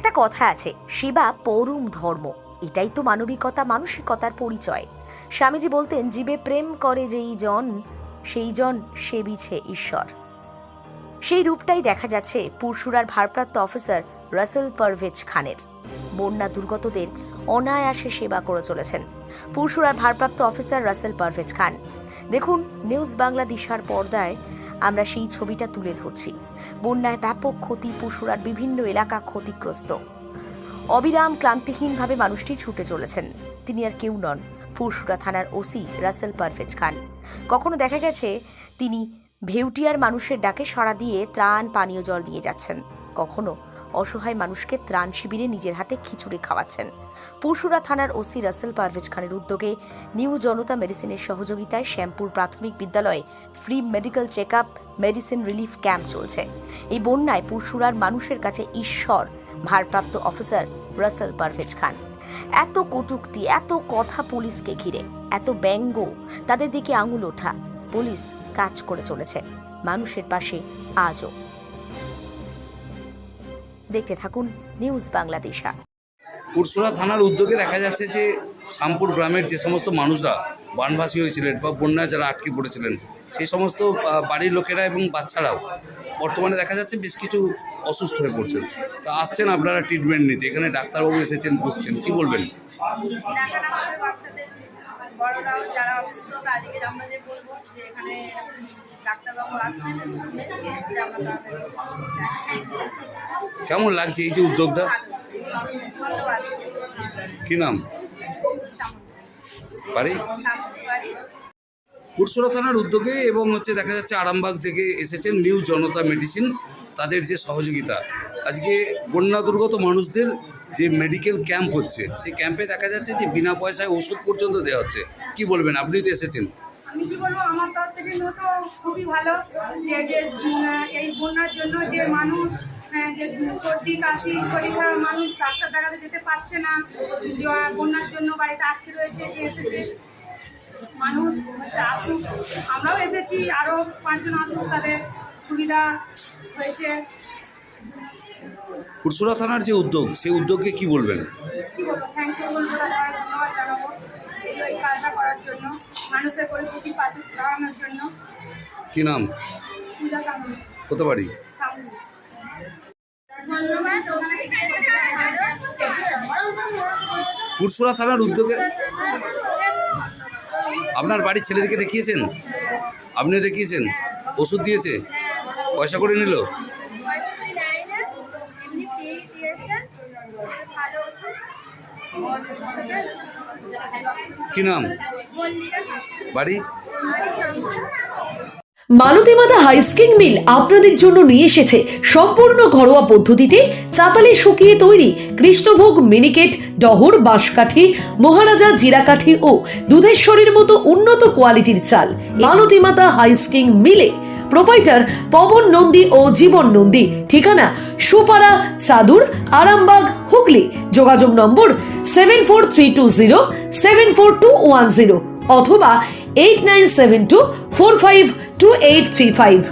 একটা কথা আছে, সেবা পরম ধর্ম। এটাই তো মানবিকতা, মানসিকতার পরিচয়। স্বামীজি বলতেন, জীবে প্রেম করে যেই জন, সেই জন সেবিছে ঈশ্বর। সেই রূপটাই দেখা যাচ্ছে পুরসুরার ভারপ্রাপ্ত অফিসার রাসেল পারভেজ খানের। বন্যা দুর্গতদের অনায়াসে সেবা করে চলেছেন পুরসুরার ভারপ্রাপ্ত অফিসার রাসেল পারভেজ খান। দেখুন, নিউজ বাংলাদেশের পর্দায় আমরা সেই ছবিটা তুলে ধরছি। বন্যায় ব্যাপক ক্ষতি, পুরসুরার বিভিন্ন এলাকা ক্ষতিগ্রস্ত। অবিরাম ক্লান্তিহীনভাবে মানুষটি ছুটে চলেছেন। তিনি আর কেউ নন, পুরসুরা থানার ওসি রাসেল পারভেজ খান। কখনো দেখা গেছে তিনি ভেউটিয়ার মানুষের ডাকে সাড়া দিয়ে ত্রাণ পানীয় জল দিয়ে যাচ্ছেন, কখনো অসহায় মানুষকে ত্রাণ শিবিরে নিজের হাতে খিচুড়ি খাওয়াচ্ছেন। পুরসুরা থানার ওসি রাসেল পারভেজ খানের উদ্যোগে নিউ জনতা মেডিসিনের সহযোগিতায় শ্যামপুর প্রাথমিক বিদ্যালয়ে free medical check up, medicine relief camp চলছে। এই বন্যায় পুরসুরার মানুষের কাছে ঈশ্বর ভারপ্রাপ্ত অফিসার রাসেল পারভেজ খান। এত কটূক্তি, এত কথা পুলিশকে ঘিরে, এত ব্যঙ্গ, তাদের দিকে আঙুল ওঠা, পুলিশ কাজ করে চলেছে মানুষের পাশে আজও। দেখতে থাকুন নিউজ বাংলাদেশা। পুরসুরা থানার উদ্যোগে দেখা যাচ্ছে যে শ্যামপুর গ্রামের যে সমস্ত মানুষরা বানভাসী হয়েছিলেন বা বন্যায় যারা আটকে পড়েছিলেন, সেই সমস্ত বাড়ির লোকেরা এবং বাচ্চারাও বর্তমানে দেখা যাচ্ছে বেশ কিছু অসুস্থ হয়ে পড়ছেন। তা আসছেন আপনারা ট্রিটমেন্ট নিতে, এখানে ডাক্তারবাবু এসেছেন, বসছেন, কি বলবেন? বড়রাও যারা অসুস্থ তাদেরকে আমরা যে বলবো যে এখানে ডাক্তারবাবু আসছেন, কেমন লাগছে এই যে উদ্যোগটা? ধন্যবাদ। কি নাম? বাড়ি? পুরসুরা থানার উদ্যোগে এবং দেখা যাচ্ছে আরামবাগ থেকে এসেছেন নিউ জনতা মেডিসিন, তাদের যে সহযোগিতা। আজকে বন্যা দুর্গত মানুষদের যে মেডিকেল ক্যাম্প হচ্ছে, সেই ক্যাম্পে দেখা যাচ্ছে যে বিনা পয়সায় ওষুধ পর্যন্ত দেওয়া হচ্ছে। কি বলবেন? আপনি তো এসেছেন। আমি কি বলবো, আমার তরফ থেকে তো খুবই ভালো যে এই বন্যার জন্য যে মানুষ যে সর্দি কাশি শরীর খারাপ মানুষ ডাক্তার দেখাতে যেতে পারছে না, যে বন্যার জন্য বাড়িতে আটকে রয়েছে, যে এসেছে মানুষ আসুক, আমরাও এসেছি, আরও 5 জন আসুক, তাদের সুবিধা হয়েছে। পুরসুরা থানার যে উদ্যোগ, সেই উদ্যোগকে কি বলবেন? কি বলবো, থ্যাংক ইউ বলবো, ধন্যবাদ জানাবো এই কাজটা করার জন্য, মানুষের গরিব পাশে দাঁড়ানোর জন্য। কি নাম? পূজা সামনে। কত বাড়ি? সামনে। ধন্যবাদ। পুরসুরা থানার উদ্যোগে আপনার বাড়ির ছেলেদেরকে দেখিয়েছেন? আপনিও দেখিয়েছেন? ওষুধ দিয়েছে? পয়সা করে নিল? কি নাম? বাড়ি? মালতীমাতা হাইস্কিং মিল আপনাদের জন্য নিয়ে এসেছে সম্পূর্ণ ঘরোয়া পদ্ধতিতে চাতালে শুকিয়ে তৈরি কৃষ্ণভোগ মিনিকেট, ডহর, বাঁশকাঠি, মহারাজা জিরাকাঠি ও দুধেশ্বরীর মতো উন্নত কোয়ালিটির চাল। মালতীমাতা হাইস্কিং মিলে প্রোপাইটার পবন নন্দী ও জীবন নন্দী। ঠিকানা সুপারা চাদুর, আরামবাগ, হুগলি। যোগাযোগ নম্বর 7432074210 অথবা 8972452835।